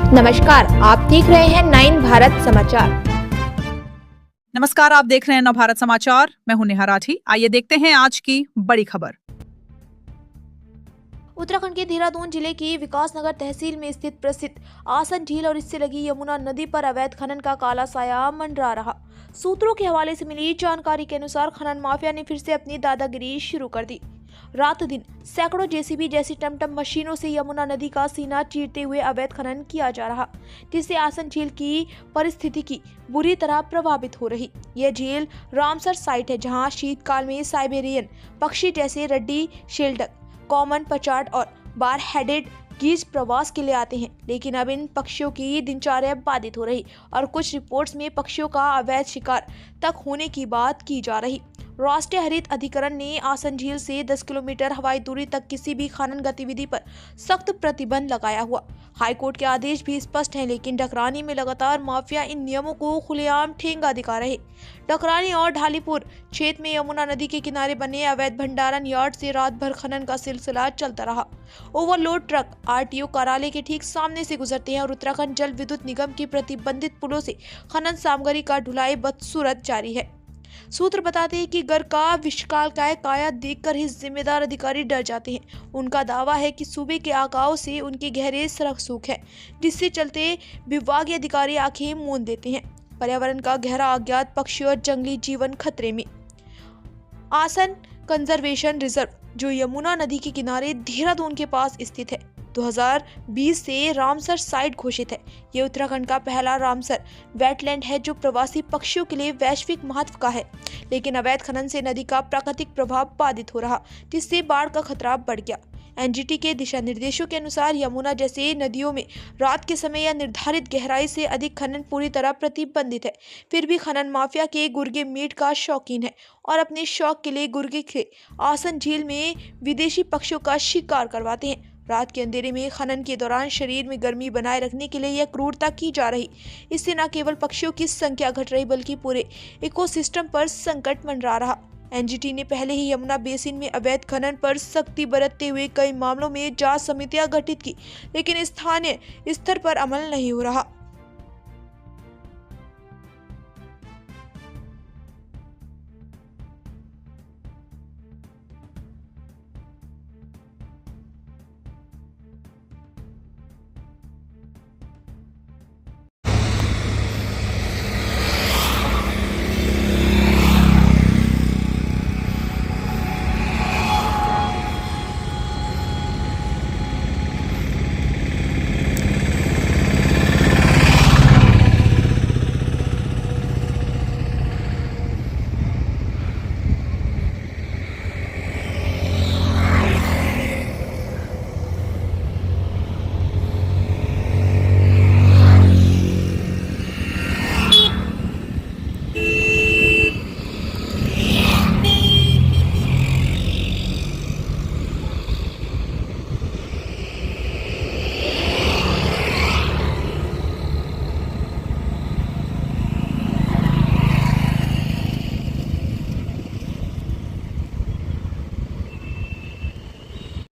नमस्कार, आप देख रहे हैं 9 भारत समाचार। नमस्कार, आप देख रहे हैं नव भारत समाचार। मैं हूं नेहा राठी। आइए देखते हैं आज की बड़ी खबर। उत्तराखंड के देहरादून जिले की विकासनगर तहसील में स्थित प्रसिद्ध आसन झील और इससे लगी यमुना नदी पर अवैध खनन का काला साया मंडरा रहा। सूत्रों के हवाले से मिली जानकारी के अनुसार खनन माफिया ने फिर से अपनी दादागिरी शुरू कर दी। रात दिन सैकड़ों जेसीबी जैसी टमटम मशीनों से यमुना नदी का सीना चीरते हुए अवैध खनन किया जा रहा, जिससे आसन झील की परिस्थितिकी बुरी तरह प्रभावित हो रही। यह झील रामसर साइट है, जहां शीतकाल में साइबेरियन पक्षी जैसे रड्डी शेल्डक, कॉमन पचाट और बार हेडेड गीज प्रवास के लिए आते हैं, लेकिन अब इन पक्षियों की दिनचर्या बाधित हो रही और कुछ रिपोर्ट्स में पक्षियों का अवैध शिकार तक होने की बात की जा रही। राष्ट्रीय हरित अधिकरण ने आसन झील से 10 किलोमीटर हवाई दूरी तक किसी भी खनन गतिविधि पर सख्त प्रतिबंध लगाया हुआ। हाईकोर्ट के आदेश भी स्पष्ट हैं, लेकिन डकरानी में लगातार माफिया इन नियमों को खुलेआम ठेंगा दिखा रहे। डकरानी और ढालीपुर क्षेत्र में यमुना नदी के किनारे बने अवैध भंडारण यार्ड से रात भर खनन का सिलसिला चलता रहा। ओवरलोड ट्रक आरटीओ कार्यालय के ठीक सामने से गुजरते हैं और उत्तराखंड जल विद्युत निगम की प्रतिबंधित पुलों से खनन सामग्री का ढुलाई बदसूरत जारी है। सूत्र बताते हैं कि घर का विशालकाय काया देखकर ही जिम्मेदार अधिकारी डर जाते हैं। उनका दावा है कि सूबे के आकाओं से उनके गहरे सरकसूख है, जिससे चलते विभागीय अधिकारी आंखें मूंद देते हैं। पर्यावरण का गहरा अज्ञात, पक्षी और जंगली जीवन खतरे में। आसन कंजर्वेशन रिजर्व, जो यमुना नदी के किनारे देहरादून के पास स्थित है, 2020 से रामसर साइट घोषित है। ये उत्तराखंड का पहला रामसर वेटलैंड है जो प्रवासी पक्षियों के लिए वैश्विक महत्व का है, लेकिन अवैध खनन से नदी का प्राकृतिक प्रभाव बाधित हो रहा, जिससे बाढ़ का खतरा बढ़ गया। एनजीटी के दिशा निर्देशों के अनुसार यमुना जैसे नदियों में रात के समय या निर्धारित गहराई से अधिक खनन पूरी तरह प्रतिबंधित है। फिर भी खनन माफिया के गुर्गे मीट का शौकीन है और अपने शौक के लिए गुर्गे के आसन झील में विदेशी पक्षियों का शिकार करवाते हैं। रात के अंधेरे में खनन के दौरान शरीर में गर्मी बनाए रखने के लिए यह क्रूरता की जा रही। इससे न केवल पक्षियों की संख्या घट रही, बल्कि पूरे इकोसिस्टम पर संकट मंडरा रहा। एनजीटी ने पहले ही यमुना बेसिन में अवैध खनन पर सख्ती बरतते हुए कई मामलों में जांच समितियां गठित की, लेकिन स्थानीय स्तर पर अमल नहीं हो रहा।